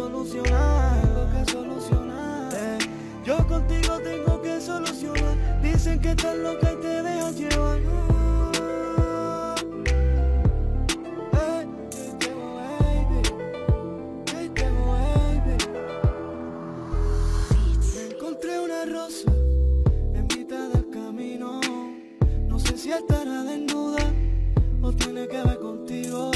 solucionar, yo contigo tengo que solucionar. Dicen que estás loca y te dejas llevar. Encontré una rosa en mitad del camino. No sé si estará desnuda o tiene que ver contigo.